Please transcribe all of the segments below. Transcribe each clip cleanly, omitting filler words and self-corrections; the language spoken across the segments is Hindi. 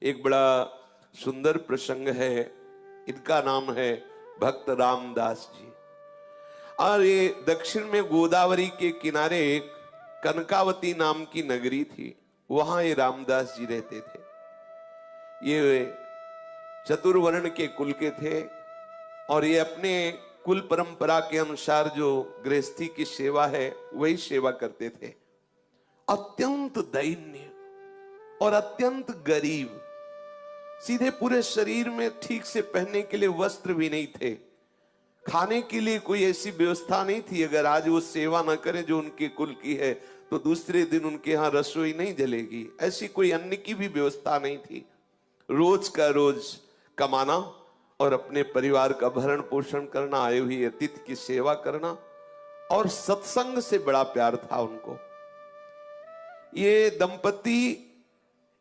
एक बड़ा सुंदर प्रसंग है। इनका नाम है भक्त रामदास जी। और ये दक्षिण में गोदावरी के किनारे एक कनकावती नाम की नगरी थी, वहां ये रामदास जी रहते थे। ये चतुर्वर्ण के कुल के थे और ये अपने कुल परंपरा के अनुसार जो गृहस्थी की सेवा है वही सेवा करते थे। अत्यंत दैन्य और अत्यंत गरीब, सीधे पूरे शरीर में ठीक से पहनने के लिए वस्त्र भी नहीं थे, खाने के लिए कोई ऐसी व्यवस्था नहीं थी। अगर आज वो सेवा ना करें जो उनके कुल की है तो दूसरे दिन उनके यहाँ रसोई नहीं जलेगी। ऐसी कोई अन्न की भी व्यवस्था नहीं थी। रोज का रोज कमाना और अपने परिवार का भरण पोषण करना, आए हुए अतिथि की सेवा करना, और सत्संग से बड़ा प्यार था उनको। ये दंपति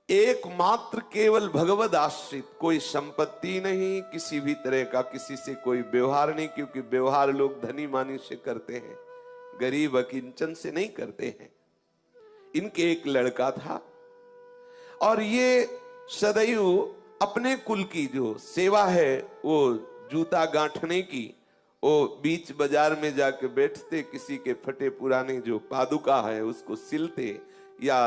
एकमात्र केवल भगवद आश्रित, कोई संपत्ति नहीं, किसी भी तरह का किसी से कोई व्यवहार नहीं, क्योंकि व्यवहार लोग धनी मानी से करते हैं, गरीब अकिंचन से नहीं करते हैं। इनके एक लड़का था और ये सदैव अपने कुल की जो सेवा है वो जूता गांठने की, वो बीच बाजार में जाके बैठते, किसी के फटे पुराने जो पादुका है उसको सिलते, या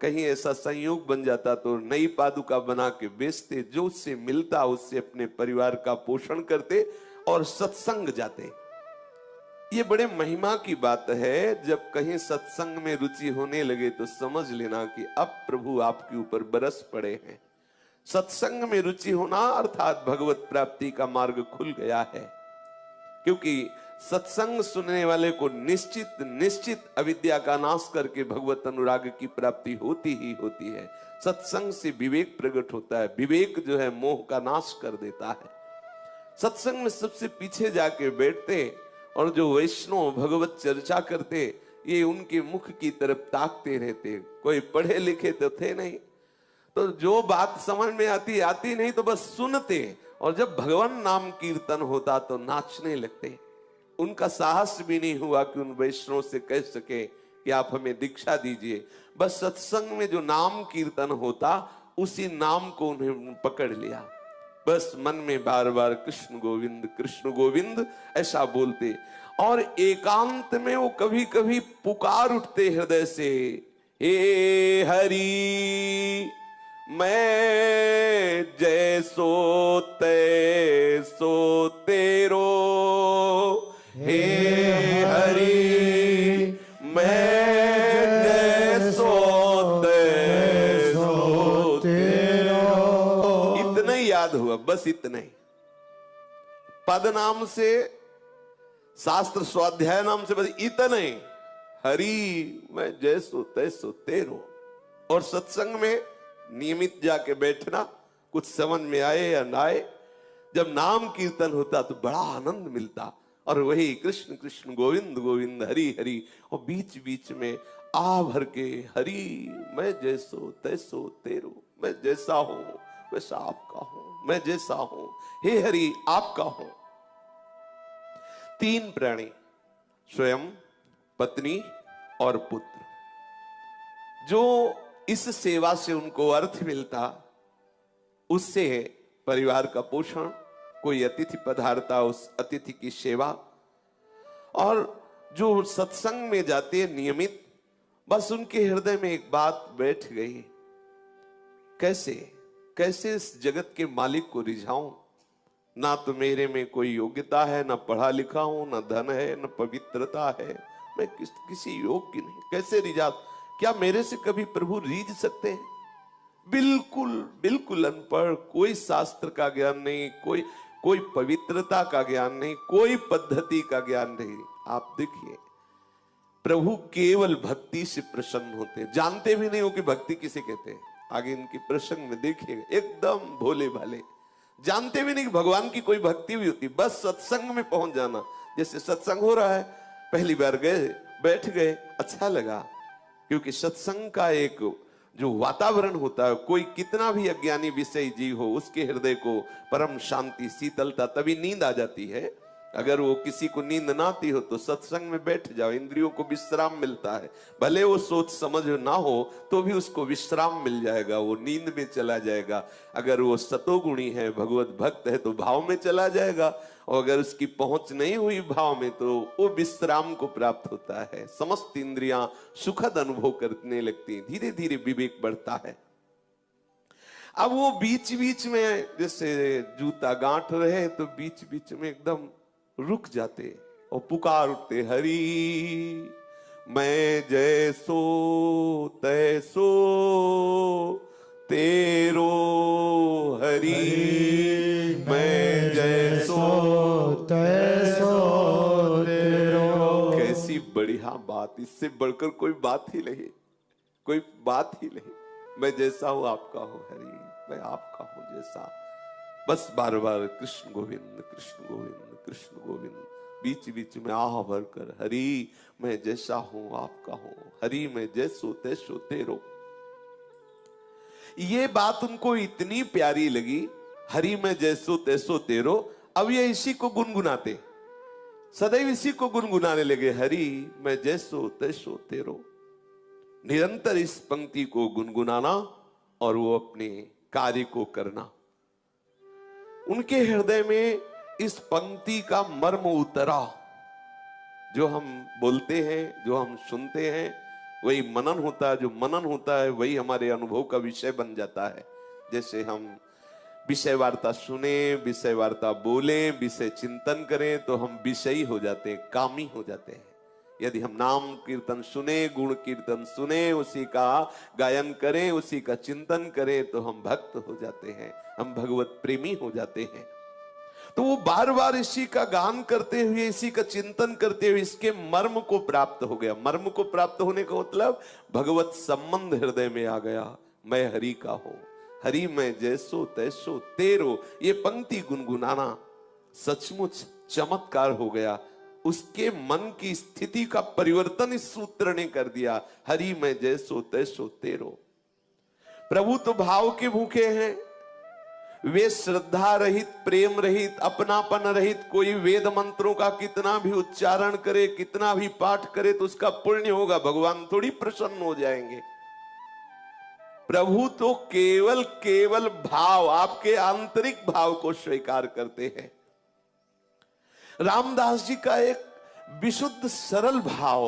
कहीं ऐसा संयोग बन जाता तो नई पादुका बना के बेचते, जो उससे मिलता उससे अपने परिवार का पोषण करते और सत्संग जाते। ये बड़े महिमा की बात है। जब कहीं सत्संग में रुचि होने लगे तो समझ लेना कि अब प्रभु आपके ऊपर बरस पड़े हैं। सत्संग में रुचि होना अर्थात भगवत प्राप्ति का मार्ग खुल गया है, क्योंकि सत्संग सुनने वाले को निश्चित निश्चित अविद्या का नाश करके भगवत अनुराग की प्राप्ति होती ही होती है। सत्संग से विवेक प्रकट होता है, विवेक जो है मोह का नाश कर देता है। सत्संग में सबसे पीछे जाके बैठते और जो वैष्णव भगवत चर्चा करते, ये उनके मुख की तरफ ताकते रहते। कोई पढ़े लिखे तो थे नहीं, तो जो बात समझ में आती नहीं तो बस सुनते, और जब भगवान नाम कीर्तन होता तो नाचने लगते। उनका साहस भी नहीं हुआ कि उन वैष्णव से कह सके कि आप हमें दीक्षा दीजिए। बस सत्संग में जो नाम कीर्तन होता उसी नाम को उन्हें पकड़ लिया। बस मन में बार बार कृष्ण गोविंद ऐसा बोलते, और एकांत में वो कभी कभी पुकार उठते हृदय से, हे हरि मैं जैसो तैसो तेरो, हे हरि मैं जैसो तैसो तेरो। इतना ही याद हुआ, बस इतना ही। पद नाम से, शास्त्र स्वाध्याय नाम से, बस इतना ही, हरि मैं जैसो तैसो तेरो। और सत्संग में नियमित जाके बैठना, कुछ समझ में आए या ना आए, जब नाम कीर्तन होता तो बड़ा आनंद मिलता। और वही कृष्ण कृष्ण गोविंद गोविंद हरि हरि, और बीच बीच में आ भर के हरि मैं जैसो तैसो तेरो, मैं जैसा हूं वैसा आपका हूं, मैं जैसा हूं हे हरि आपका हूं। तीन प्राणी, स्वयं, पत्नी और पुत्र, जो इस सेवा से उनको अर्थ मिलता, उससे परिवार का पोषण, कोई अतिथि पधारता उस अतिथि की सेवा, और जो सत्संग में जाते नियमित, बस उनके हृदय में एक बात बैठ गई, कैसे कैसे इस जगत के मालिक को रिझाऊं। ना तो मेरे में कोई योग्यता है, ना पढ़ा लिखा हूं, ना धन है, ना पवित्रता है, मैं किसी योग्य नहीं, कैसे रिझा। क्या मेरे से कभी प्रभु रीझ सकते हैं? बिल्कुल बिल्कुल अनपढ़, कोई शास्त्र का ज्ञान नहीं, कोई पवित्रता का ज्ञान नहीं, कोई पद्धति का ज्ञान नहीं। आप देखिए, प्रभु केवल भक्ति से प्रसन्न होते, जानते भी नहीं हो कि भक्ति किसे कहते हैं। आगे इनके प्रसंग में देखिएगा, एकदम भोले भाले, जानते भी नहीं कि भगवान की कोई भक्ति भी होती, बस सत्संग में पहुंच जाना। जैसे सत्संग हो रहा है, पहली बार गए, बैठ गए, अच्छा लगा, क्योंकि सत्संग का एक जो वातावरण होता है, कोई कितना भी अज्ञानी विषय जीव हो उसके हृदय को परम शांति शीतलता, तभी नींद आ जाती है। अगर वो किसी को नींद ना आती हो तो सत्संग में बैठ जाओ, इंद्रियों को विश्राम मिलता है। भले वो सोच समझ ना हो तो भी उसको विश्राम मिल जाएगा, वो नींद में चला जाएगा। अगर वो सतोगुणी है, भगवत भक्त है, तो भाव में चला जाएगा, और अगर उसकी पहुंच नहीं हुई भाव में तो वो विश्राम को प्राप्त होता है। समस्त इंद्रियां सुखद अनुभव करने लगती हैं, धीरे धीरे विवेक बढ़ता है। अब वो बीच बीच में जैसे जूता गांठ रहे तो बीच बीच में एकदम रुक जाते और पुकार उठते, हरि मैं जैसो तैसो तेरो, हरि मैं जैसो तैसो तेरो। कैसी बढ़िया बात, इससे बढ़कर कोई बात ही नहीं, कोई बात ही नहीं। मैं जैसा हूं आपका हूं हरि, मैं आपका हूं जैसा। बस बार बार कृष्ण गोविंद कृष्ण गोविंद कृष्ण गोविंद, बीच बीच में आह भर कर हरि मैं जैसा हूं आपका हूं, हरि मैं जैसो तैसो तेरो। ये बात उनको इतनी प्यारी लगी, हरि मैं जैसो तैसो तेरो। अब ये इसी को गुनगुनाते, सदैव इसी को गुनगुनाने लगे, हरि मैं जैसो तैसो तेरो। निरंतर इस पंक्ति को गुनगुनाना और वो अपने कार्य को करना। उनके हृदय में इस पंक्ति का मर्म उतरा। जो हम बोलते हैं, जो हम सुनते हैं, वही मनन होता है। जो मनन होता है वही हमारे अनुभव का विषय बन जाता है। जैसे हम विषय वार्ता सुने, विषय वार्ता बोले, विषय चिंतन करें तो हम विषयी हो जाते हैं, कामी हो जाते हैं। यदि हम नाम कीर्तन सुने, गुण कीर्तन सुने, उसी का गायन करें, उसी का चिंतन करें तो हम भक्त हो जाते हैं, हम भगवत प्रेमी हो जाते हैं। तो वो बार बार इसी का गान करते हुए, इसी का चिंतन करते हुए इसके मर्म को प्राप्त हो गया। मर्म को प्राप्त होने का मतलब भगवत संबंध हृदय में आ गया। मैं हरि का हूं, हरि मैं जैसो तैसो तेरो। ये पंक्ति गुनगुनाना सचमुच चमत्कार हो गया। उसके मन की स्थिति का परिवर्तन इस सूत्र ने कर दिया। हरि मैं जैसो तैसो तेरो। प्रभु तो भाव के भूखे हैं, वे श्रद्धा रहित, प्रेम रहित, अपनापन रहित। कोई वेद मंत्रों का कितना भी उच्चारण करे, कितना भी पाठ करे तो उसका पुण्य होगा, भगवान थोड़ी प्रसन्न हो जाएंगे। प्रभु तो केवल केवल भाव, आपके आंतरिक भाव को स्वीकार करते हैं। रामदास जी का एक विशुद्ध सरल भाव,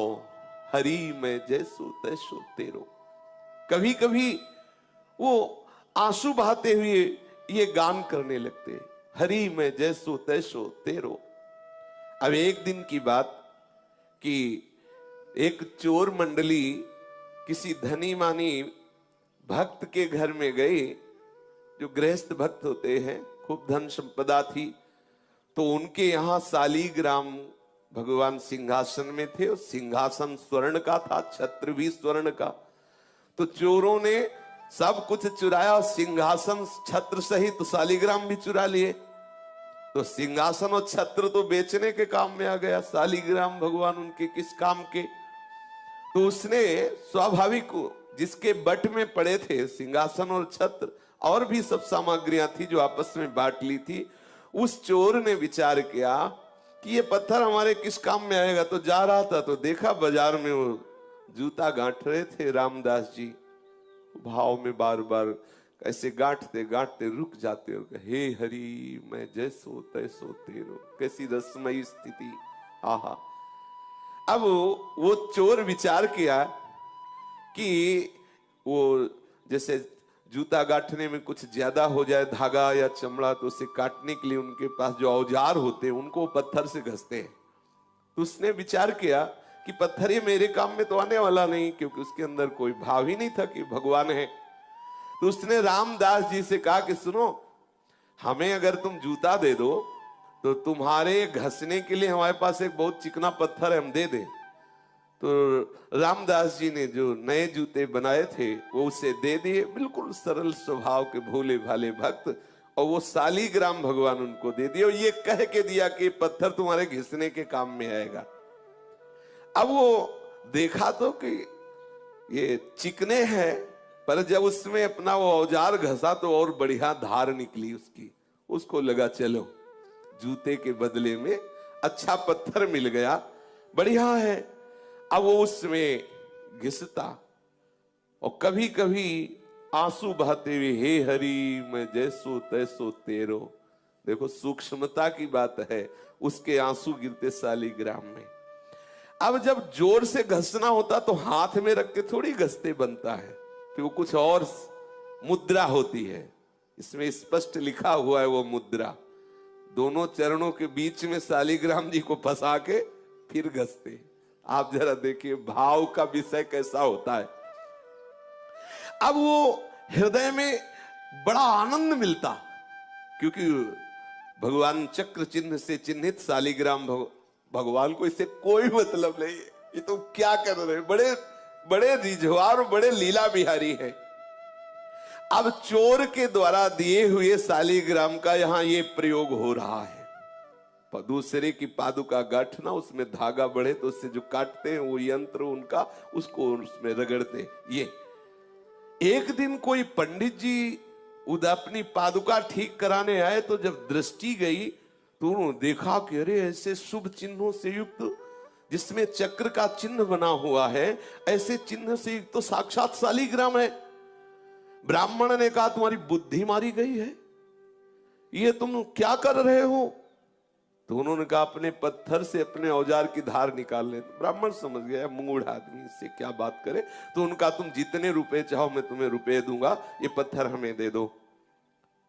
हरि मैं जैसो तैसो तेरो। कभी कभी वो आंसू बहाते हुए ये गान करने लगते, हरि मैं जैसो तैसो तेरो। अब एक दिन की बात कि एक चोर मंडली किसी धनी मानी भक्त के घर में गई, जो गृहस्थ भक्त होते हैं, खूब धन संपदा थी। तो उनके यहां शालीग्राम भगवान सिंहासन में थे, और सिंहासन स्वर्ण का था, छत्र भी स्वर्ण का। तो चोरों ने सब कुछ चुराया, सिंहासन छत्र सहित तो शालीग्राम भी चुरा लिए। तो सिंहासन और छत्र तो बेचने के काम में आ गया, शालीग्राम भगवान उनके किस काम के। तो उसने स्वाभाविक, जिसके बट में पड़े थे सिंहासन और छत्र, और भी सब सामग्रियां थी जो आपस में बांट ली थी। उस चोर ने विचार किया कि ये पत्थर हमारे किस काम में आएगा। तो जा रहा था तो देखा बाजार में वो जूता गांठ रहे थे रामदास जी। भाव में बार बार ऐसे गांठते गांठते रुक जाते और हे हरि मैं जैसो तैसो तेरो। कैसी रसमयी स्थिति, आहा। अब वो चोर विचार किया कि वो जैसे जूता गांठने में कुछ ज्यादा हो जाए, धागा या चमड़ा, तो उसे काटने के लिए उनके पास जो औजार होते हैं उनको पत्थर से घसते हैं। तो उसने विचार किया कि पत्थर ये मेरे काम में तो आने वाला नहीं, क्योंकि उसके अंदर कोई भाव ही नहीं था कि भगवान है। तो उसने रामदास जी से कहा कि सुनो, हमें अगर तुम जूता दे दो तो तुम्हारे घसने के लिए हमारे पास एक बहुत चिकना पत्थर है, हम दे दे। तो रामदास जी ने जो नए जूते बनाए थे वो उसे दे दिए, बिल्कुल सरल स्वभाव के भोले भाले भक्त। और वो शालीग्राम भगवान उनको दे दिए, और ये कह के दिया कि पत्थर तुम्हारे घिसने के काम में आएगा। अब वो देखा तो कि ये चिकने हैं, पर जब उसमें अपना वो औजार घसा तो और बढ़िया धार निकली उसकी। उसको लगा चलो जूते के बदले में अच्छा पत्थर मिल गया, बढ़िया है। अब वो उसमें घिसता और कभी कभी आंसू बहाते हुए, हे हरि मैं जैसो तैसो तेरो। देखो सूक्ष्मता की बात है, उसके आंसू गिरते शालिग्राम में। अब जब जोर से घसना होता तो हाथ में रख के थोड़ी घसते बनता है, तो वो कुछ और मुद्रा होती है। इसमें स्पष्ट लिखा हुआ है वो मुद्रा। दोनों चरणों के बीच में शालिग्राम जी को फंसा के फिर घसते। आप जरा देखिए भाव का विषय कैसा होता है। अब वो हृदय में बड़ा आनंद मिलता, क्योंकि भगवान चक्र चिन्ह से चिन्हित शालिग्राम भगवान को इससे कोई मतलब नहीं है। ये तो क्या कर रहे हैं, बड़े बड़े रिझवार और बड़े लीला बिहारी हैं। अब चोर के द्वारा दिए हुए शालिग्राम का यहां ये प्रयोग हो रहा है। दूसरे की पादुका गांठना, उसमें धागा बढ़े तो उससे जो काटते हैं वो यंत्र उनका, उसको उसमें रगड़ते। ये एक दिन कोई पंडित जी अपनी पादुका ठीक कराने आए, तो जब दृष्टि गई तो उन्होंने देखा कि अरे ऐसे शुभ चिन्हों से युक्त, जिसमें चक्र का चिन्ह बना हुआ है, ऐसे चिन्ह से युक्त तो साक्षात शालिग्राम है। ब्राह्मण ने कहा तुम्हारी बुद्धि मारी गई है, ये तुम क्या कर रहे हो? तो उन्होंने कहा अपने पत्थर से अपने औजार की धार निकाल ले। ब्राह्मण समझ गया मूढ़ आदमी, इससे क्या बात करे। तो उनका तुम जितने रुपए चाहो मैं तुम्हें रुपए दूंगा, ये पत्थर हमें दे दो,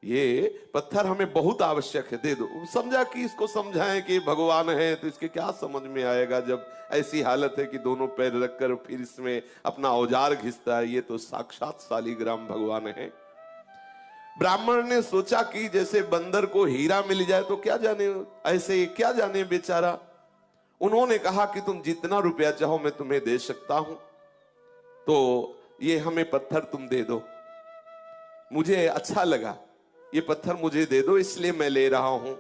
ये पत्थर हमें बहुत आवश्यक है, दे दो। समझा कि इसको समझाएं कि भगवान है तो इसके क्या समझ में आएगा, जब ऐसी हालत है कि दोनों पैर रखकर फिर इसमें अपना औजार घिसता है। ये तो साक्षात शालिग्राम भगवान है। ब्राह्मण ने सोचा कि जैसे बंदर को हीरा मिल जाए तो क्या जाने, ऐसे क्या जाने बेचारा। उन्होंने कहा कि तुम जितना रुपया चाहो मैं तुम्हें दे सकता हूं, तो ये हमें पत्थर तुम दे दो, मुझे अच्छा लगा, ये पत्थर मुझे दे दो इसलिए मैं ले रहा हूं।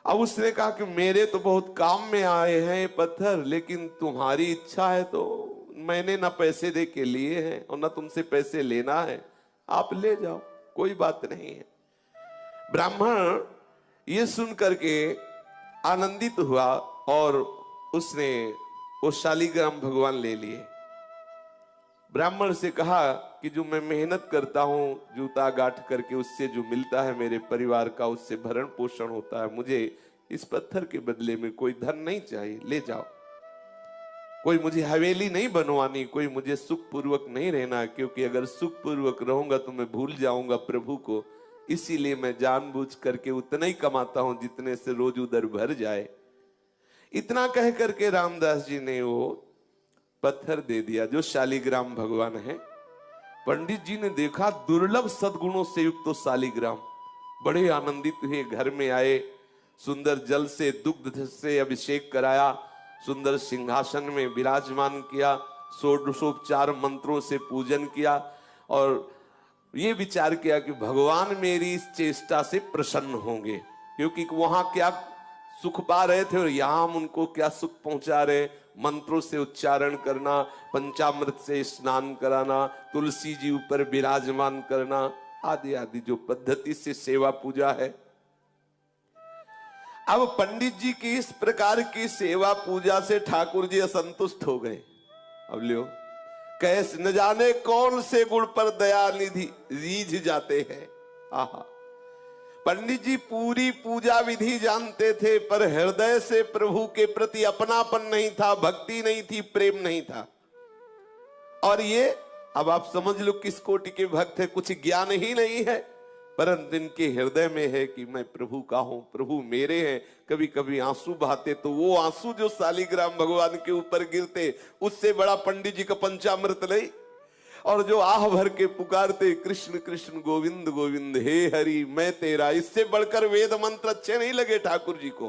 अब उसने कहा कि मेरे तो बहुत काम में आए हैं ये पत्थर, लेकिन तुम्हारी इच्छा है तो मैंने ना पैसे दे के लिए हैं और ना तुमसे पैसे लेना है, आप ले जाओ, कोई बात नहीं है। ब्राह्मण ये सुन करके आनंदित हुआ और उसने वो शालिग्राम भगवान ले लिए। ब्राह्मण से कहा कि जो मैं मेहनत करता हूं जूता गांठ करके, उससे जो मिलता है मेरे परिवार का, उससे भरण पोषण होता है, मुझे इस पत्थर के बदले में कोई धन नहीं चाहिए, ले जाओ। कोई मुझे हवेली नहीं बनवानी, कोई मुझे सुख पूर्वक नहीं रहना, क्योंकि अगर सुख पूर्वक रहूंगा तो मैं भूल जाऊंगा प्रभु को, इसीलिए मैं जानबूझ करके उतना ही कमाता हूं जितने से रोज उधर भर जाए। इतना कह करके रामदास जी ने वो पत्थर दे दिया जो शालिग्राम भगवान है। पंडित जी ने देखा दुर्लभ सद्गुणों से युक्त तो शालिग्राम, बड़े आनंदित हुए, घर में आए, सुंदर जल से दुग्ध से अभिषेक कराया, सुंदर सिंहासन में विराजमान किया, षोडशोपचार मंत्रों से पूजन किया और ये विचार किया कि भगवान मेरी इस चेष्टा से प्रसन्न होंगे, क्योंकि वहां क्या सुख पा रहे थे और यहां हम उनको क्या सुख पहुंचा रहे। मंत्रों से उच्चारण करना, पंचामृत से स्नान कराना, तुलसी जी ऊपर विराजमान करना, आदि आदि जो पद्धति से सेवा पूजा है। अब पंडित जी की इस प्रकार की सेवा पूजा से ठाकुर जी असंतुष्ट हो गए। अब लियो कैस न जाने कौन से गुण पर दया निधि रीझ जाते हैं। आहा, पंडित जी पूरी पूजा विधि जानते थे, पर हृदय से प्रभु के प्रति अपनापन नहीं था, भक्ति नहीं थी, प्रेम नहीं था। और ये अब आप समझ लो किस कोटि के भक्त है, कुछ ज्ञान ही नहीं है, परंतु इनके हृदय में है कि मैं प्रभु का हूं, प्रभु मेरे हैं। कभी कभी आंसू बहाते तो वो आंसू जो शालिग्राम भगवान के ऊपर गिरते, उससे बड़ा पंडित जी का पंचामृत नहीं। और जो आह भर के पुकारते कृष्ण कृष्ण गोविंद गोविंद हे हरि मैं तेरा, इससे बढ़कर वेद मंत्र अच्छे नहीं लगे ठाकुर जी को।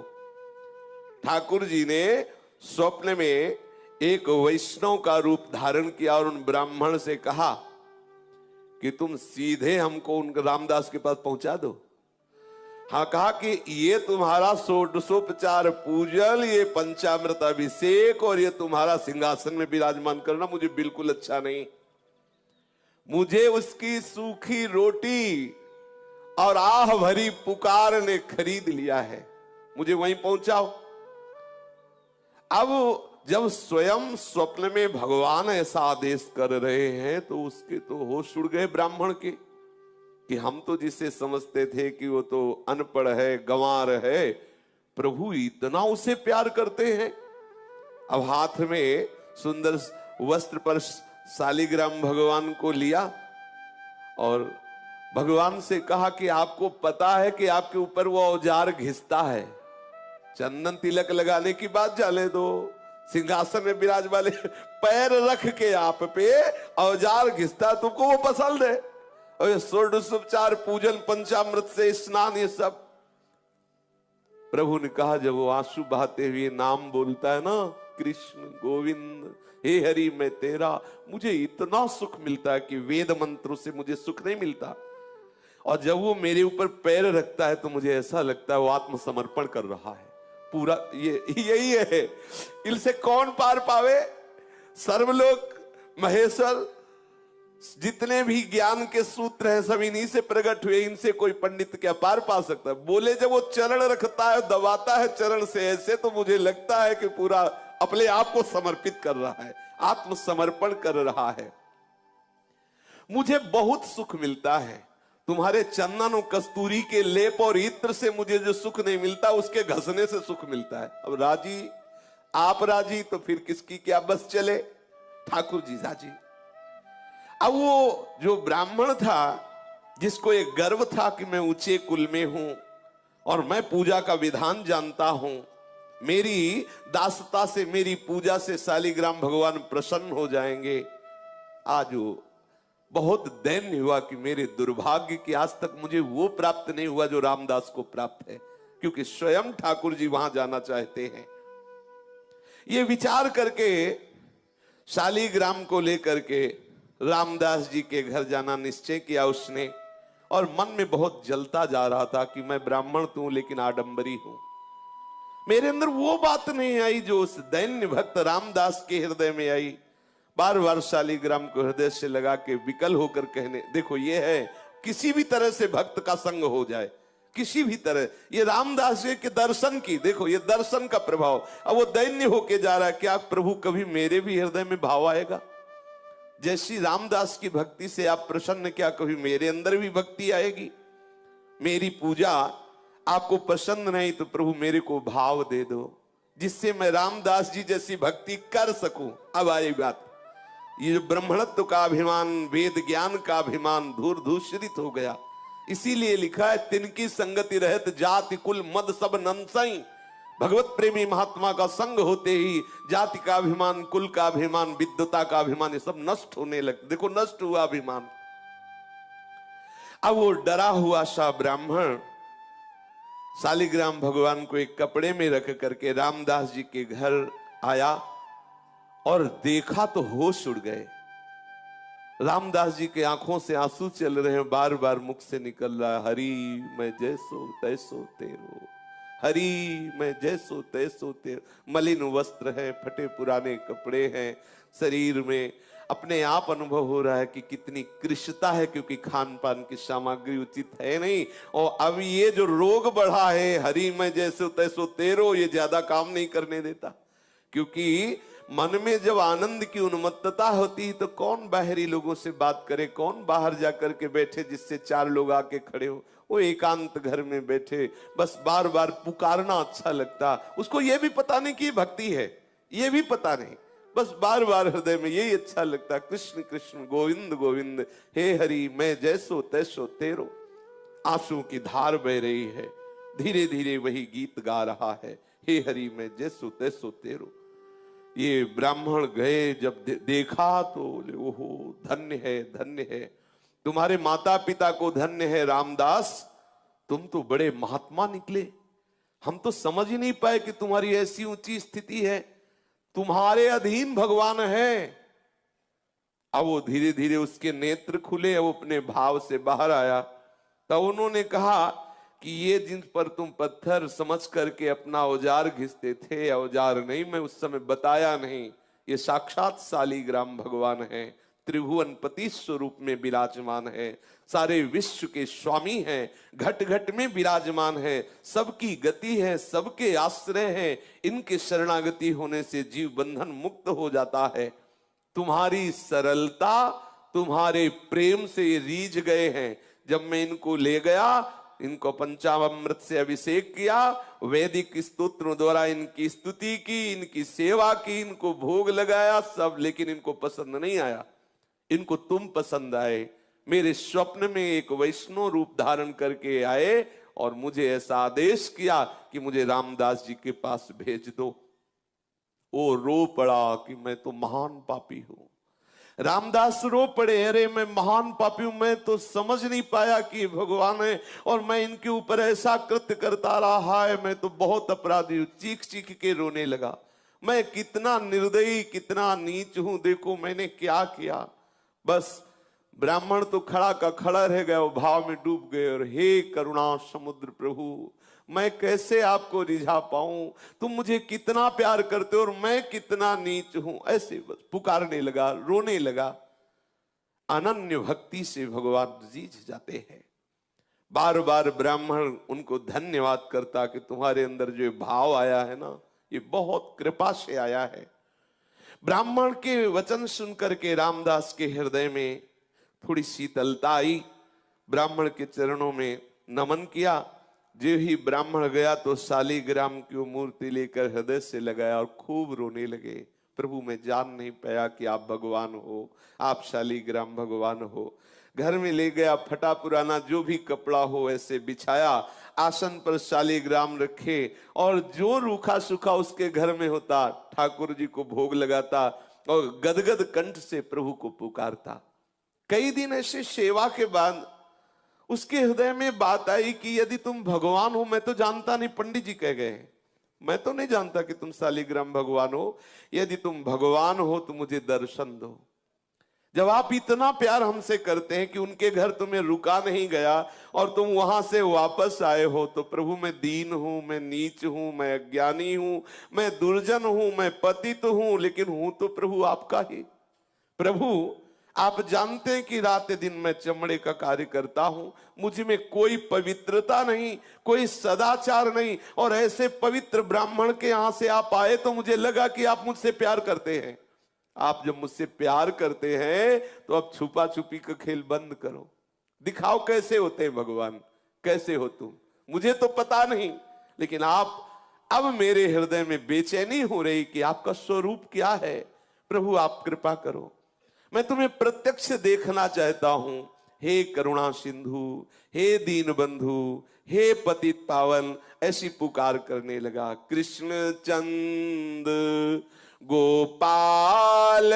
ठाकुर जी ने स्वप्न में एक वैष्णव का रूप धारण किया और उन ब्राह्मण से कहा कि तुम सीधे हमको उन रामदास के पास पहुंचा दो। हाँ, कहा कि ये तुम्हारा षोडशोपचार पूजन, ये पंचामृत अभिषेक और ये तुम्हारा सिंहासन में विराजमान करना मुझे बिल्कुल अच्छा नहीं। मुझे उसकी सूखी रोटी और आह भरी पुकार ने खरीद लिया है। मुझे वहीं पहुंचाओ। अब जब स्वयं स्वप्न में भगवान ऐसा आदेश कर रहे हैं तो उसके तो होश उड़ गए ब्राह्मण के, कि हम तो जिसे समझते थे कि वो तो अनपढ़ है, गंवार है, प्रभु इतना उसे प्यार करते हैं। अब हाथ में सुंदर वस्त्र पर शालिग्राम भगवान को लिया और भगवान से कहा कि आपको पता है कि आपके ऊपर वो औजार घिसता है, चंदन तिलक लगाने की बात जाने दो, सिंहासन में विराज वाले पैर रख के आप पे औजार घिसता, तुमको वो पसंद है? और षोडशोपचार पूजन, पंचामृत से स्नान, ये सब। प्रभु ने कहा जब वो आंसू बहाते हुए नाम बोलता है ना, कृष्ण गोविंद हे हरि मैं तेरा, मुझे इतना सुख मिलता है कि वेद मंत्रों से मुझे सुख नहीं मिलता। और जब वो मेरे ऊपर पैर रखता है तो मुझे ऐसा लगता है वो आत्मसमर्पण कर रहा है पूरा। ये यही है, इनसे कौन पार पावे? सर्वलोक महेश्वर जितने भी ज्ञान के सूत्र हैं सब इन्हीं से प्रकट हुए, इनसे कोई पंडित क्या पार पा सकता है? बोले जब वो चरण रखता है, दबाता है चरण से ऐसे, तो मुझे लगता है कि पूरा अपने आप को समर्पित कर रहा है, आत्मसमर्पण कर रहा है। मुझे बहुत सुख मिलता है तुम्हारे चंदन और कस्तूरी के लेप और इत्र से मुझे जो सुख नहीं मिलता उसके घसने से सुख मिलता है। अब राजी, आप राजी तो फिर किसकी क्या बस चले? ठाकुर जी राजी। अब वो जो ब्राह्मण था जिसको एक गर्व था कि मैं ऊंचे कुल में हूं और मैं पूजा का विधान जानता हूं, मेरी दासता से, मेरी पूजा से शालिग्राम भगवान प्रसन्न हो जाएंगे, आज वो बहुत दैन्य हुआ कि मेरे दुर्भाग्य की आज तक मुझे वो प्राप्त नहीं हुआ जो रामदास को प्राप्त है, क्योंकि स्वयं ठाकुर जी वहां जाना चाहते हैं। ये विचार करके शालिग्राम को लेकर के रामदास जी के घर जाना निश्चय किया उसने, और मन में बहुत जलता जा रहा था कि मैं ब्राह्मण तो हूं लेकिन आडंबरी हूं। मेरे अंदर वो बात नहीं आई जो उस दैन्य भक्त रामदास के हृदय में आई। बार बार शालिग्राम को हृदय से लगा के विकल होकर कहने, देखो ये है किसी भी तरह से भक्त का संग हो जाए, किसी भी तरह, ये रामदास जी के दर्शन की, देखो ये दर्शन का प्रभाव। अब वो दैन्य होके जा रहा है, क्या प्रभु कभी मेरे भी हृदय में भाव आएगा? जैसी रामदास की भक्ति से आप प्रसन्न, क्या कभी मेरे अंदर भी भक्ति आएगी? मेरी पूजा आपको पसंद नहीं तो प्रभु मेरे को भाव दे दो जिससे मैं रामदास जी जैसी भक्ति कर सकूं। अब आई बात, ये जो ब्रह्मणत्व का अभिमान, वेद ज्ञान का अभिमान धूर धूषरित हो गया। इसीलिए लिखा है, तिनकी संगति रहत जाति कुल मद सब नंसई। भगवत प्रेमी महात्मा का संग होते ही जाति का अभिमान, कुल का अभिमान, विद्वता का अभिमान, ये सब नष्ट होने लगते। देखो नष्ट हुआ अभिमान। अब वो डरा हुआ सा ब्राह्मण शालिग्राम भगवान को एक कपड़े में रख करके रामदास जी के घर आया और देखा तो होश उड़ गए। रामदास जी के आंखों से आंसू चल रहे हैं, बार बार मुख से निकल रहा है, हरि मैं जैसो तैसो तेरो, हरि मैं जैसो तैसो तेरो। मलिन वस्त्र है, फटे पुराने कपड़े हैं, शरीर में अपने आप अनुभव हो रहा है कि कितनी कृशता है, क्योंकि खान पान की सामग्री उचित है नहीं। और अब ये जो रोग बढ़ा है, हरि मैं जैसो तैसो तेरो, ये ज्यादा काम नहीं करने देता। क्योंकि मन में जब आनंद की उन्मत्तता होती है तो कौन बाहरी लोगों से बात करे, कौन बाहर जाकर के बैठे जिससे चार लोग आके खड़े हो। वो एकांत घर में बैठे बस बार बार पुकारना अच्छा लगता। उसको ये भी पता नहीं कि ये भक्ति है, ये भी पता नहीं, बस बार बार हृदय में यही अच्छा लगता, कृष्ण कृष्ण गोविंद गोविंद, हे हरि मैं जैसो तैसो तेरो। आंसू की धार बह रही है, धीरे धीरे वही गीत गा रहा है, हे हरि मैं जैसो तैसो तेरो। ये ब्राह्मण गए, जब देखा तो ओहो धन्य है, धन्य है, तुम्हारे माता पिता को धन्य है रामदास, तुम तो बड़े महात्मा निकले। हम तो समझ ही नहीं पाए कि तुम्हारी ऐसी ऊंची स्थिति है, तुम्हारे अधीन भगवान है। अब वो धीरे धीरे उसके नेत्र खुले, वो अपने भाव से बाहर आया। तब उन्होंने कहा कि ये जिन पर तुम पत्थर समझ करके अपना औजार घिसते थे, औजार नहीं, मैं उस समय बताया नहीं, ये साक्षात शालिग्राम भगवान हैं, त्रिभुवनपति स्वरूप में विराजमान है, सारे विश्व के स्वामी हैं, घट घट में विराजमान है, सबकी गति है, सबके आश्रय है। इनके शरणागति होने से जीव बंधन मुक्त हो जाता है। तुम्हारी सरलता, तुम्हारे प्रेम से ये रीझ गए हैं। जब मैं इनको ले गया, इनको पंचामृत से अभिषेक किया, वैदिक स्तोत्रों द्वारा इनकी स्तुति की, इनकी सेवा की, इनको भोग लगाया सब, लेकिन इनको पसंद नहीं आया। इनको तुम पसंद आए। मेरे स्वप्न में एक वैष्णव रूप धारण करके आए और मुझे ऐसा आदेश किया कि मुझे रामदास जी के पास भेज दो। वो रो पड़ा कि मैं तो महान पापी हूं। रामदास रो पड़े, अरे मैं महान पापी हूं, मैं तो समझ नहीं पाया कि भगवान है और मैं इनके ऊपर ऐसा कृत्य करता रहा है, मैं तो बहुत अपराधी हूं। चीख चीख के रोने लगा, मैं कितना निर्दयी, कितना नीच हूं, देखो मैंने क्या किया। बस ब्राह्मण तो खड़ा का खड़ा रह गया, वो भाव में डूब गए और हे करुणा समुद्र प्रभु, मैं कैसे आपको रिझा पाऊं, तुम मुझे कितना प्यार करते हो और मैं कितना नीच हूं। ऐसे बस पुकारने लगा, रोने लगा। अनन्य भक्ति से भगवान रीझ जाते हैं। बार बार ब्राह्मण उनको धन्यवाद करता कि तुम्हारे अंदर जो भाव आया है ना, ये बहुत कृपा से आया है। ब्राह्मण के वचन सुनकर के रामदास के हृदय में थोड़ी शीतलता आई। ब्राह्मण के चरणों में नमन किया। जो ही ब्राह्मण गया तो शालीग्राम की वो मूर्ति लेकर हृदय से लगाया और खूब रोने लगे। प्रभु मैं जान नहीं पाया कि आप भगवान हो, आप शालीग्राम भगवान हो। घर में ले गया, फटा पुराना जो भी कपड़ा हो ऐसे बिछाया, आसन पर शालीग्राम रखे और जो रूखा सूखा उसके घर में होता ठाकुर जी को भोग लगाता और गदगद कंठ से प्रभु को पुकारता। कई दिन ऐसे सेवा के बाद उसके हृदय में बात आई कि यदि तुम भगवान हो, मैं तो जानता नहीं, पंडित जी कह गए, मैं तो नहीं जानता कि तुम शालीग्राम भगवान हो, यदि तुम भगवान हो तो मुझे दर्शन दो। जब आप इतना प्यार हमसे करते हैं कि उनके घर तुम्हें रुका नहीं गया और तुम वहां से वापस आए हो, तो प्रभु मैं दीन हूं, मैं नीच हूं, मैं अज्ञानी हूं, मैं दुर्जन हूं, मैं पतित हूं, लेकिन हूं तो प्रभु आपका ही। प्रभु आप जानते हैं कि रात दिन मैं चमड़े का कार्य करता हूं, मुझ में कोई पवित्रता नहीं, कोई सदाचार नहीं, और ऐसे पवित्र ब्राह्मण के यहां से आप आए तो मुझे लगा कि आप मुझसे प्यार करते हैं। आप जब मुझसे प्यार करते हैं तो अब छुपा छुपी का खेल बंद करो, दिखाओ कैसे होते हैं भगवान, कैसे हो तुम, मुझे तो पता नहीं, लेकिन आप अब मेरे हृदय में बेचैनी हो रही कि आपका स्वरूप क्या है। प्रभु आप कृपा करो, मैं तुम्हें प्रत्यक्ष देखना चाहता हूं। हे करुणा सिंधु, हे दीन बंधु, हे पतित पावन, ऐसी पुकार करने लगा। कृष्ण चंद गोपाल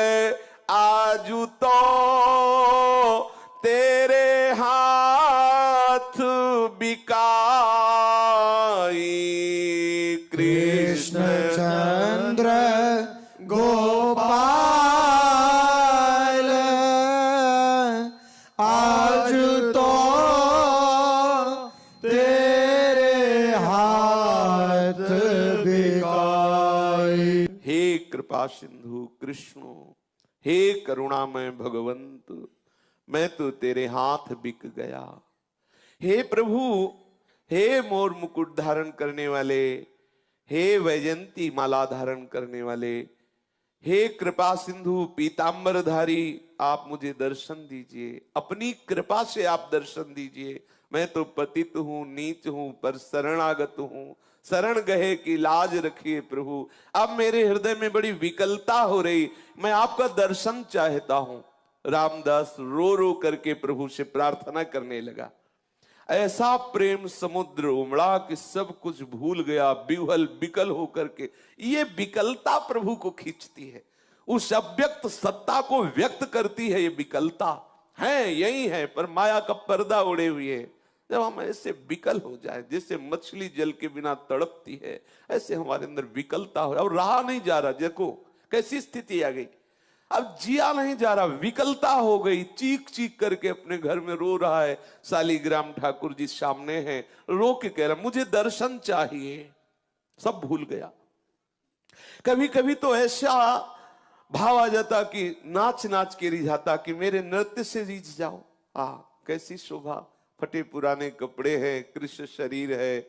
आजू तो तेरे हाथ बिकाई। कृष्ण चंद्र गोपाल आज तो तेरे हाथ बिकाई। हे कृपा सिंधु कृष्ण, हे करुणामय भगवंत, मैं तो तेरे हाथ बिक गया। हे प्रभु, हे मोर मुकुट धारण करने वाले, हे वैजंती माला धारण करने वाले, हे कृपा सिंधु पीतांबरधारी, आप मुझे दर्शन दीजिए, अपनी कृपा से आप दर्शन दीजिए। मैं तो पतित हूं, नीच हूं, पर शरणागत हूं, शरण गए की लाज रखिए प्रभु। अब मेरे हृदय में बड़ी विकलता हो रही, मैं आपका दर्शन चाहता हूं। रामदास रो रो करके प्रभु से प्रार्थना करने लगा। ऐसा प्रेम समुद्र उमड़ा कि सब कुछ भूल गया, विह्वल विकल होकर के। ये विकलता प्रभु को खींचती है, उस अव्यक्त सत्ता को व्यक्त करती है। ये विकलता है, यही है, पर माया का पर्दा उड़े हुए है। जब हम ऐसे विकल हो जाए, जैसे मछली जल के बिना तड़पती है, ऐसे हमारे अंदर विकलता हो, और रहा नहीं जा रहा। देखो कैसी स्थिति आ गई, अब जिया नहीं जा रहा, विकलता हो गई। चीख चीख करके अपने घर में रो रहा है। शालीग्राम ठाकुर जी सामने हैं, रो के कह रहा मुझे दर्शन चाहिए। सब भूल गया। कभी कभी तो ऐसा भाव आ जाता कि नाच नाच के रिझाता कि मेरे नृत्य से रीझ जाओ। कैसी शोभा, फटे पुराने कपड़े हैं, कृष्ण शरीर है,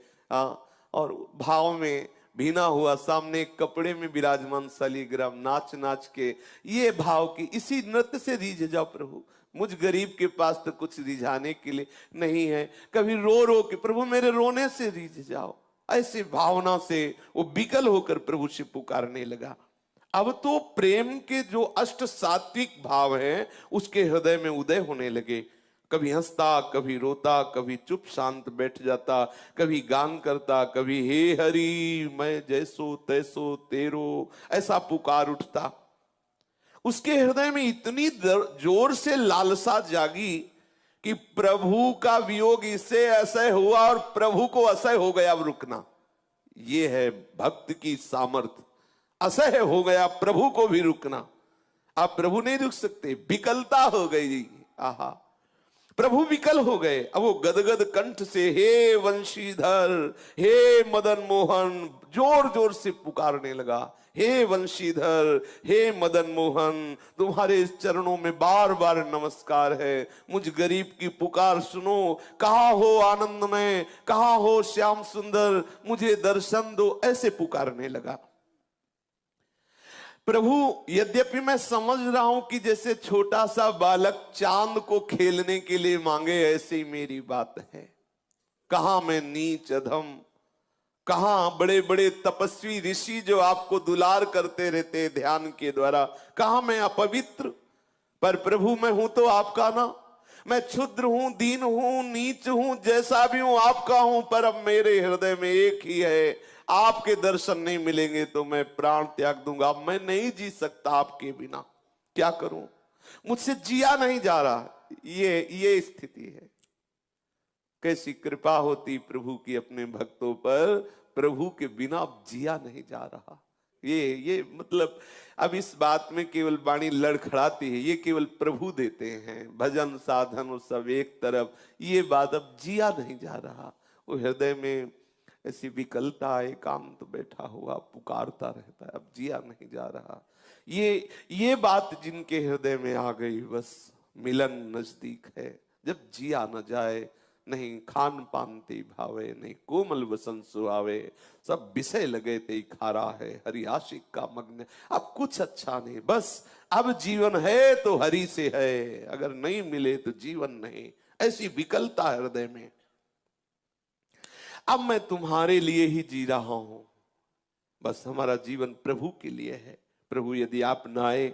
और भाव में भीना हुआ सामने एक कपड़े में विराजमान शालिग्राम, नाच नाच के ये भाव की इसी नृत्य से रीझ जाओ प्रभु। मुझ गरीब के पास तो कुछ रिझाने के लिए नहीं है। कभी रो रो के प्रभु मेरे रोने से रीझ जाओ। ऐसी भावना से वो विकल होकर प्रभु से पुकारने लगा। अब तो प्रेम के जो अष्ट सात्विक भाव हैं उसके हृदय में उदय होने लगे। कभी हंसता, कभी रोता, कभी चुप शांत बैठ जाता, कभी गान करता, कभी हे हरि मैं जैसो तैसो तेरो, ऐसा पुकार उठता। उसके हृदय में इतनी जोर से लालसा जागी कि प्रभु का वियोग इससे असह्य हुआ और प्रभु को असह्य हो गया अब रुकना। ये है भक्त की सामर्थ। असह्य हो गया प्रभु को भी रुकना। आप प्रभु नहीं रुक सकते, विकलता हो गई। आहा, प्रभु विकल हो गए। अब वो गदगद कंठ से हे वंशीधर, हे मदन मोहन जोर जोर से पुकारने लगा। हे वंशीधर, हे मदन मोहन, तुम्हारे चरणों में बार बार नमस्कार है। मुझ गरीब की पुकार सुनो। कहाँ हो आनंद में, कहाँ हो श्याम सुंदर, मुझे दर्शन दो, ऐसे पुकारने लगा। प्रभु यद्यपि मैं समझ रहा हूं कि जैसे छोटा सा बालक चांद को खेलने के लिए मांगे, ऐसे ही मेरी बात है। कहां मैं नीच अधम, कहां बड़े बड़े तपस्वी ऋषि जो आपको दुलार करते रहते ध्यान के द्वारा, कहां मैं अपवित्र। पर प्रभु मैं हूं तो आपका ना। मैं क्षुद्र हूं, दीन हूं, नीच हूं, जैसा भी हूं आपका हूं। पर अब मेरे हृदय में एक ही है, आपके दर्शन नहीं मिलेंगे तो मैं प्राण त्याग दूंगा। मैं नहीं जी सकता आपके बिना। क्या करूं, मुझसे जिया नहीं जा रहा। ये स्थिति है। कैसी कृपा होती प्रभु की अपने भक्तों पर। प्रभु के बिना अब जिया नहीं जा रहा। ये मतलब अब इस बात में केवल वाणी लड़खड़ाती है। ये केवल प्रभु देते हैं। भजन साधन सब एक तरफ, ये बात अब जिया नहीं जा रहा। वो हृदय में ऐसी विकलता, एकांत बैठा हुआ पुकारता रहता है, अब जिया नहीं जा रहा। ये बात जिनके हृदय में आ गई, बस मिलन नजदीक है। जब जिया न जाए, नहीं खान पान ते भावे, नहीं कोमल वसन सुहावे, सब विषय लगे ते खारा है, हरि आशिक का मग्न। अब कुछ अच्छा नहीं, बस अब जीवन है तो हरि से है, अगर नहीं मिले तो जीवन नहीं। ऐसी विकलता हृदय में। अब मैं तुम्हारे लिए ही जी रहा हूं, बस हमारा जीवन प्रभु के लिए है। प्रभु यदि आप न आए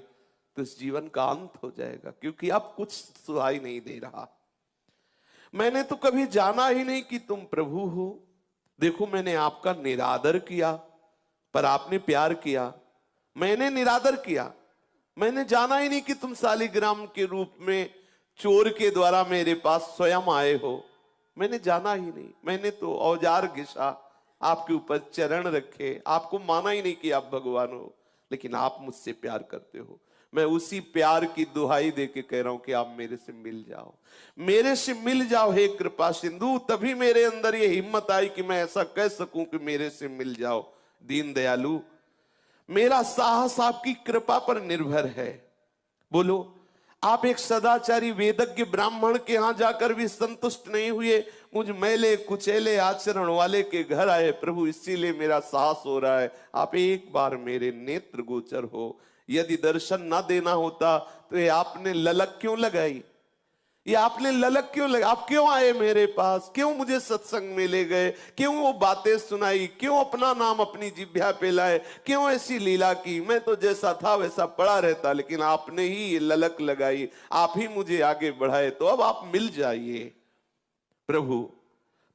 तो इस जीवन का अंत हो जाएगा, क्योंकि आप कुछ सुहाई नहीं दे रहा। मैंने तो कभी जाना ही नहीं कि तुम प्रभु हो। देखो मैंने आपका निरादर किया, पर आपने प्यार किया। मैंने निरादर किया, मैंने जाना ही नहीं कि तुम शालिग्राम के रूप में चोर के द्वारा मेरे पास स्वयं आए हो। मैंने जाना ही नहीं। मैंने तो औजार घिसा, आपके ऊपर चरण रखे, आपको माना ही नहीं कि आप भगवान हो। लेकिन आप मुझसे प्यार करते हो। मैं उसी प्यार की दुहाई दे के कह रहा हूं कि आप मेरे से मिल जाओ, मेरे से मिल जाओ हे कृपा सिंधु। तभी मेरे अंदर ये हिम्मत आई कि मैं ऐसा कह सकूं कि मेरे से मिल जाओ। दीन दयालु, मेरा साहस आपकी कृपा पर निर्भर है। बोलो, आप एक सदाचारी वेदज्ञ ब्राह्मण के यहां जाकर भी संतुष्ट नहीं हुए, मुझ मैले कुचेले आचरण वाले के घर आए प्रभु, इसीलिए मेरा साहस हो रहा है। आप एक बार मेरे नेत्र गोचर हो। यदि दर्शन ना देना होता तो ये आपने ललक क्यों लगाई? ये आपने ललक क्यों लगा? आप क्यों आए मेरे पास? क्यों मुझे सत्संग में ले गए? क्यों वो बातें सुनाई? क्यों अपना नाम अपनी जिह्वा पे लाए? क्यों ऐसी लीला की? मैं तो जैसा था वैसा पड़ा रहता, लेकिन आपने ही ये ललक लगाई, आप ही मुझे आगे बढ़ाए। तो अब आप मिल जाइए प्रभु,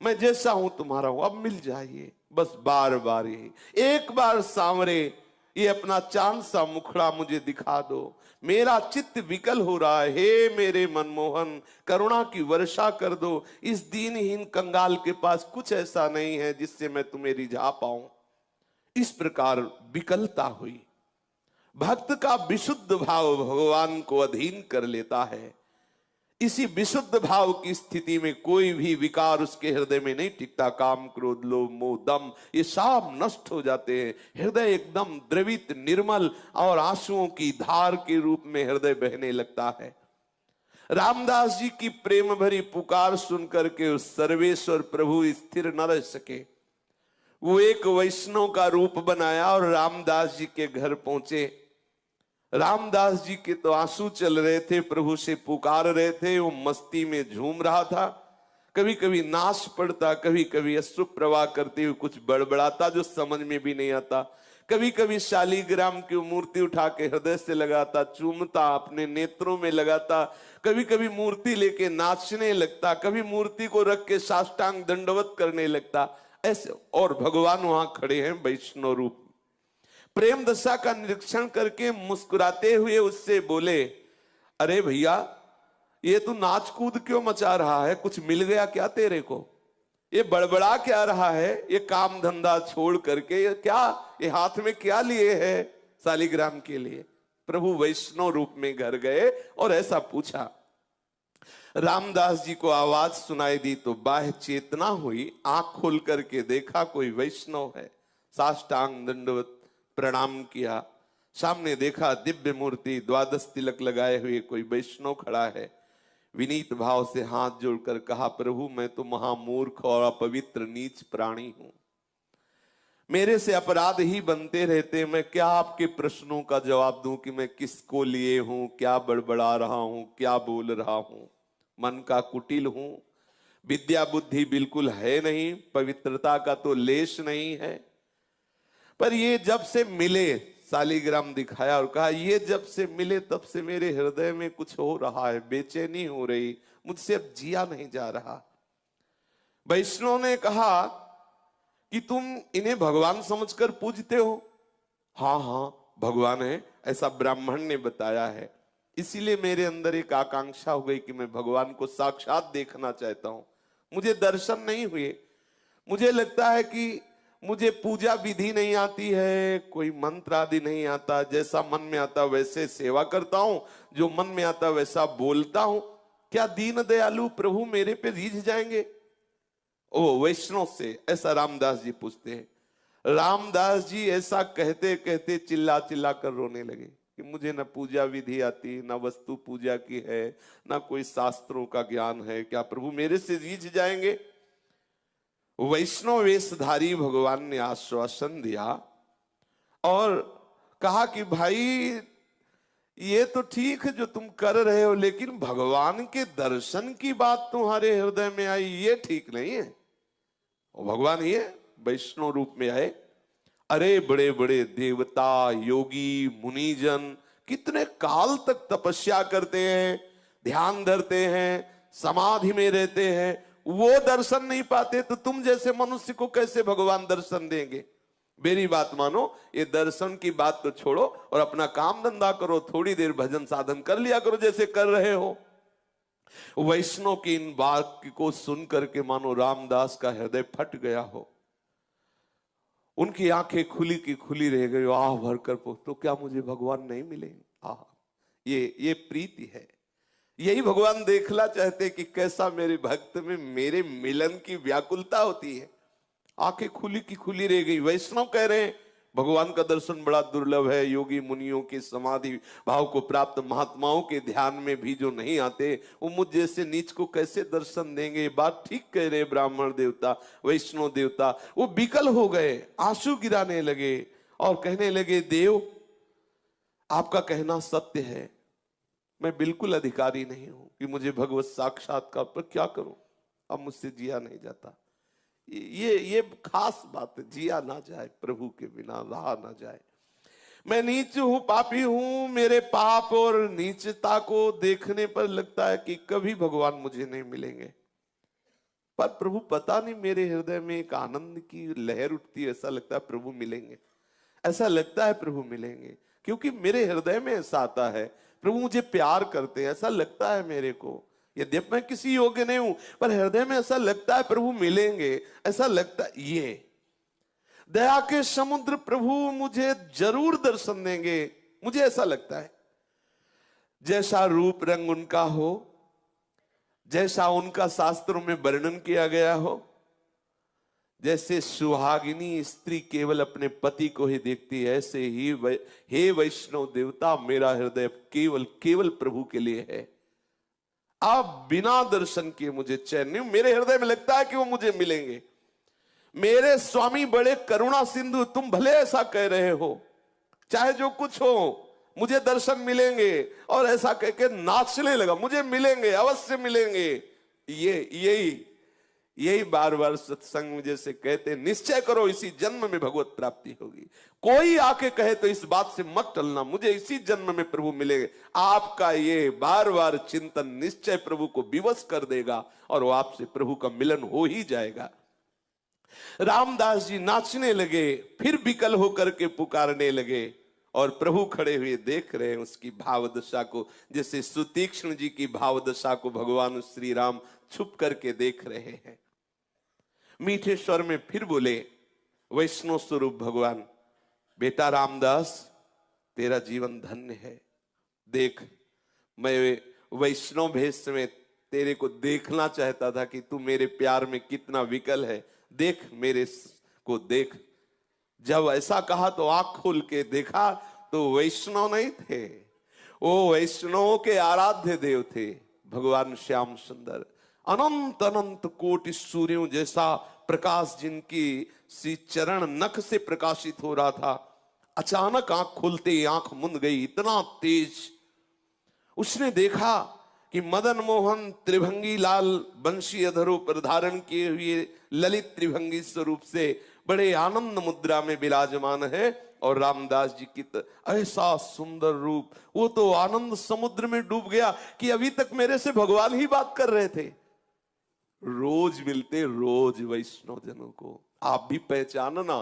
मैं जैसा हूं तुम्हारा हूं, अब मिल जाइए। बस बार बार ही एक बार सांवरे ये अपना चांद सा मुखड़ा मुझे दिखा दो। मेरा चित्त विकल हो रहा है। हे मेरे मनमोहन, करुणा की वर्षा कर दो। इस दीनहीन कंगाल के पास कुछ ऐसा नहीं है जिससे मैं तुम्हें रिझा पाऊं। इस प्रकार विकलता हुई। भक्त का विशुद्ध भाव भगवान को अधीन कर लेता है। इसी विशुद्ध भाव की स्थिति में कोई भी विकार उसके हृदय में नहीं टिकता। काम, क्रोध, लोभ, मोह, दम, ये सब नष्ट हो जाते हैं। हृदय एकदम द्रवित, निर्मल और आंसुओं की धार के रूप में हृदय बहने लगता है। रामदास जी की प्रेम भरी पुकार सुनकर के उस सर्वेश्वर प्रभु स्थिर न रह सके। वो एक वैष्णव का रूप बनाया और रामदास जी के घर पहुंचे। रामदास जी के तो आंसू चल रहे थे, प्रभु से पुकार रहे थे। वो मस्ती में झूम रहा था, कभी कभी नाच पड़ता, कभी कभी अश्रु प्रवाह करते हुए कुछ बड़बड़ाता जो समझ में भी नहीं आता। कभी कभी शालीग्राम की मूर्ति उठा के हृदय से लगाता, चूमता, अपने नेत्रों में लगाता। कभी कभी मूर्ति लेके नाचने लगता, कभी मूर्ति को रख के साष्टांग दंडवत करने लगता। ऐसे और भगवान वहां खड़े हैं वैष्णव रूप। प्रेम दशा का निरीक्षण करके मुस्कुराते हुए उससे बोले, अरे भैया, ये तू नाच कूद क्यों मचा रहा है? कुछ मिल गया क्या तेरे को? ये बड़बड़ा क्या रहा है? ये काम धंधा छोड़ करके ये हाथ में क्या लिए है शालीग्राम के लिए? प्रभु वैष्णव रूप में घर गए और ऐसा पूछा। रामदास जी को आवाज सुनाई दी तो बाह्य चेतना हुई। आंख खोल करके देखा कोई वैष्णव है। साष्टांग दंडवत प्रणाम किया। सामने देखा दिव्य मूर्ति, द्वादश तिलक लगाए हुए कोई वैष्णव खड़ा है। विनीत भाव से हाथ जोड़कर कहा, प्रभु मैं तो महामूर्ख और अपवित्र नीच प्राणी हूं। मेरे से अपराध ही बनते रहते। मैं क्या आपके प्रश्नों का जवाब दूं कि मैं किसको लिए हूं, क्या बड़बड़ा रहा हूं, क्या बोल रहा हूं? मन का कुटिल हूं, विद्या बुद्धि बिल्कुल है नहीं, पवित्रता का तो लेश नहीं है। पर ये जब से मिले, शालीग्राम दिखाया और कहा, ये जब से मिले तब से मेरे हृदय में कुछ हो रहा है, बेचैनी हो रही, मुझसे अब जिया नहीं जा रहा। वैष्णव ने कहा कि तुम इन्हें भगवान समझकर पूजते हो? हाँ हाँ भगवान है, ऐसा ब्राह्मण ने बताया है। इसीलिए मेरे अंदर एक आकांक्षा हो गई कि मैं भगवान को साक्षात देखना चाहता हूं। मुझे दर्शन नहीं हुए। मुझे लगता है कि मुझे पूजा विधि नहीं आती है, कोई मंत्र आदि नहीं आता। जैसा मन में आता वैसे सेवा करता हूं, जो मन में आता वैसा बोलता हूं। क्या दीन दयालु प्रभु मेरे पे रीझ जाएंगे? ओ वैष्णव से ऐसा रामदास जी पूछते हैं। रामदास जी ऐसा कहते कहते चिल्ला चिल्ला कर रोने लगे कि मुझे न पूजा विधि आती, न वस्तु पूजा की है, न कोई शास्त्रों का ज्ञान है। क्या प्रभु मेरे से रीझ जाएंगे? वैष्णव वेशधारी भगवान ने आश्वासन दिया और कहा कि भाई ये तो ठीक है जो तुम कर रहे हो, लेकिन भगवान के दर्शन की बात तुम्हारे हृदय में आई, ये ठीक नहीं है। और भगवान ये वैष्णव रूप में आए। अरे बड़े बड़े देवता, योगी, मुनिजन कितने काल तक तपस्या करते हैं, ध्यान धरते हैं, समाधि में रहते हैं, वो दर्शन नहीं पाते तो तुम जैसे मनुष्य को कैसे भगवान दर्शन देंगे? मेरी बात मानो, ये दर्शन की बात तो छोड़ो और अपना काम धंधा करो। थोड़ी देर भजन साधन कर लिया करो जैसे कर रहे हो। वैष्णव की इन वाक्य को सुन करके मानो रामदास का हृदय फट गया हो। उनकी आंखें खुली की खुली रह गई। आह भर कर तो क्या मुझे भगवान नहीं मिलेंगे? आह, ये प्रीति है। यही भगवान देखना चाहते कि कैसा मेरे भक्त में मेरे मिलन की व्याकुलता होती है। आंखें खुली की खुली रह गई। वैष्णव कह रहे हैं भगवान का दर्शन बड़ा दुर्लभ है। योगी मुनियों के समाधि भाव को प्राप्त महात्माओं के ध्यान में भी जो नहीं आते, वो मुझ जैसे नीच को कैसे दर्शन देंगे? बात ठीक कह रहे ब्राह्मण देवता, वैष्णव देवता। वो विकल हो गए, आंसू गिराने लगे और कहने लगे, देव आपका कहना सत्य है, मैं बिल्कुल अधिकारी नहीं हूं कि मुझे भगवत साक्षात्कार, पर क्या करूं, अब मुझसे जिया नहीं जाता। ये खास बात है, जिया ना जाए प्रभु के बिना, रहा ना जाए। मैं नीच हूं, पापी हूं। मेरे पाप और नीचता को देखने पर लगता है कि कभी भगवान मुझे नहीं मिलेंगे। पर प्रभु पता नहीं, मेरे हृदय में एक आनंद की लहर उठती है। ऐसा लगता है प्रभु मिलेंगे, ऐसा लगता है प्रभु मिलेंगे, क्योंकि मेरे हृदय में ऐसा आता है प्रभु मुझे प्यार करते हैं। ऐसा लगता है मेरे को, यद्यपि मैं किसी योग्य नहीं हूं, पर हृदय में ऐसा लगता है प्रभु मिलेंगे। ऐसा लगता है ये दया के समुद्र प्रभु मुझे जरूर दर्शन देंगे, मुझे ऐसा लगता है। जैसा रूप रंग उनका हो, जैसा उनका शास्त्रों में वर्णन किया गया हो, जैसे सुहागिनी स्त्री केवल अपने पति को ही देखती है, ऐसे ही हे वैष्णव देवता, मेरा हृदय केवल केवल प्रभु के लिए है। आप बिना दर्शन किए मुझे चैन नहीं, मेरे हृदय में लगता है कि वो मुझे मिलेंगे। मेरे स्वामी बड़े करुणा सिंधु, तुम भले ऐसा कह रहे हो, चाहे जो कुछ हो मुझे दर्शन मिलेंगे, और ऐसा कह के नाचने लगा, मुझे मिलेंगे, अवश्य मिलेंगे। यही बार बार सत्संग में जैसे कहते, निश्चय करो इसी जन्म में भगवत प्राप्ति होगी। कोई आके कहे तो इस बात से मत टलना, मुझे इसी जन्म में प्रभु मिलेंगे। आपका ये बार बार चिंतन निश्चय प्रभु को विवश कर देगा, और वो आपसे प्रभु का मिलन हो ही जाएगा। रामदास जी नाचने लगे, फिर विकल होकर के पुकारने लगे, और प्रभु खड़े हुए देख रहे हैं उसकी भावदशा को, जैसे सुतीक्ष्ण जी की भावदशा को भगवान श्री राम छुप करके देख रहे हैं। मीठे स्वर में फिर बोले, वैष्णव स्वरूप भगवान, बेटा रामदास, तेरा जीवन धन्य है। देख, मैं वैष्णव भेष में तेरे को देखना चाहता था कि तू मेरे प्यार में कितना विकल है। देख, मेरे को देख। जब ऐसा कहा तो आंख खोल के देखा तो वैष्णव नहीं थे, वो वैष्णवों के आराध्य देव थे भगवान श्याम सुंदर। अनंत अनंत कोटि सूर्यों जैसा प्रकाश जिनकी श्री चरण नख से प्रकाशित हो रहा था, अचानक आंख खुलते ही आंख मुंद गई, इतना तेज। उसने देखा कि मदन मोहन त्रिभंगी लाल बंशी अधरों पर धारण किए हुए ललित त्रिभंगी स्वरूप से बड़े आनंद मुद्रा में विराजमान है, और रामदास जी की ऐसा सुंदर रूप, वो तो आनंद समुद्र में डूब गया कि अभी तक मेरे से भगवान ही बात कर रहे थे। रोज मिलते रोज वैष्णव जनों को, आप भी पहचानना,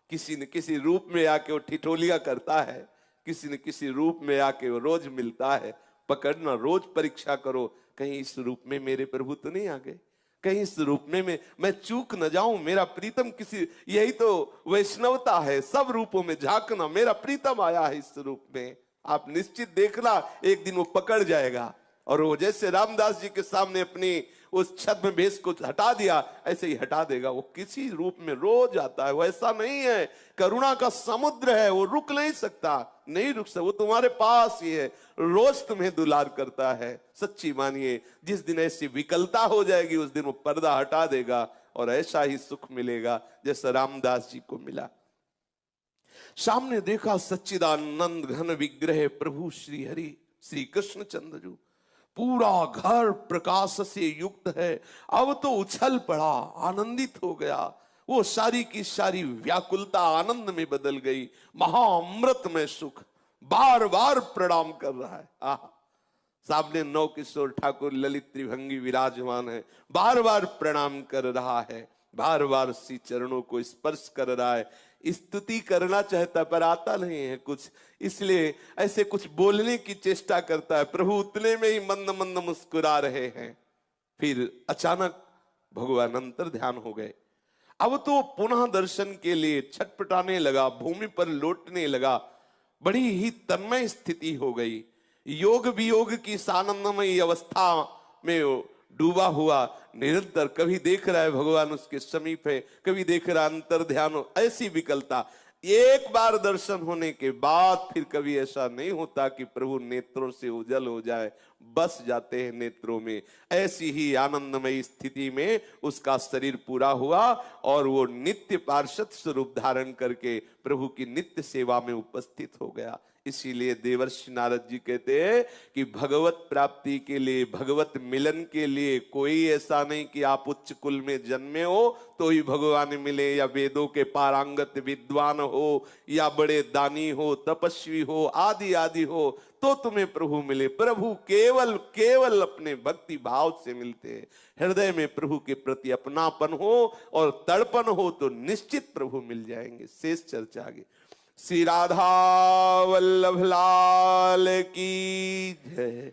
किसी न किसी रूप में आके वो ठिठोलियां करता है, किसी न किसी रूप में आके वो रोज मिलता है। पकड़ना, रोज परीक्षा करो, कहीं इस रूप में मेरे प्रभु तो नहीं आ गए, कहीं इस रूप में मैं चूक न जाऊं, मेरा प्रीतम किसी, यही तो वैष्णवता है, सब रूपों में झांकना, मेरा प्रीतम आया है इस रूप में। आप निश्चित देखना, एक दिन वो पकड़ जाएगा, और वो जैसे रामदास जी के सामने अपनी उस छद्म भेष को हटा दिया, ऐसे ही हटा देगा। वो किसी रूप में रोज आता है, वो ऐसा नहीं है, करुणा का समुद्र है, वो रुक नहीं सकता, नहीं रुक सकता, वो तुम्हारे पास ही है, रोज तुम्हें दुलार करता है। सच्ची मानिए, जिस दिन ऐसी विकलता हो जाएगी उस दिन वो पर्दा हटा देगा, और ऐसा ही सुख मिलेगा जैसा रामदास जी को मिला। सामने देखा सच्चिदानंद घन विग्रह प्रभु श्री हरि श्री कृष्ण चंद्र, पूरा घर प्रकाश से युक्त है। अब तो उछल पड़ा, आनंदित हो गया, वो सारी की सारी व्याकुलता आनंद में बदल गई। महाअमृत में सुख, बार बार प्रणाम कर रहा है। सामने नौ किशोर ठाकुर ललित त्रिभंगी विराजमान है, बार बार प्रणाम कर रहा है, बार बार श्री चरणों को स्पर्श कर रहा है। स्तुति करना चाहता पर आता नहीं है कुछ, इसलिए ऐसे कुछ बोलने की चेष्टा करता है। प्रभु उतने में ही मंद मंद मुस्कुरा रहे हैं। फिर अचानक भगवान अंतर ध्यान हो गए। अब तो पुनः दर्शन के लिए छटपटाने लगा, भूमि पर लौटने लगा, बड़ी ही तन्मय स्थिति हो गई। योग वियोग की सानंदमयी अवस्था में डूबा हुआ, निरंतर कभी देख रहा है भगवान उसके समीप है, कभी देख रहा अंतर ध्यान हो, ऐसी विकलता। एक बार दर्शन होने के बाद फिर कभी ऐसा नहीं होता कि प्रभु नेत्रों से उजल हो जाए, बस जाते हैं नेत्रों में। ऐसी ही आनंदमयी स्थिति में उसका शरीर पूरा हुआ, और वो नित्य पार्षद स्वरूप धारण करके प्रभु की नित्य सेवा में उपस्थित हो गया। इसीलिए देवर्षि नारद जी कहते हैं कि भगवत प्राप्ति के लिए, भगवत मिलन के लिए कोई ऐसा नहीं कि आप उच्च कुल में जन्मे हो तो ही भगवान मिले, या वेदों के पारंगत विद्वान हो, या बड़े दानी हो, तपस्वी हो, आदि आदि हो तो तुम्हें प्रभु मिले। प्रभु केवल केवल अपने भक्ति भाव से मिलते हैं। हृदय में प्रभु के प्रति अपनापन हो और तड़पन हो तो निश्चित प्रभु मिल जाएंगे। शेष चर्चा आगे। श्री राधा वल्लभ लाल की जय,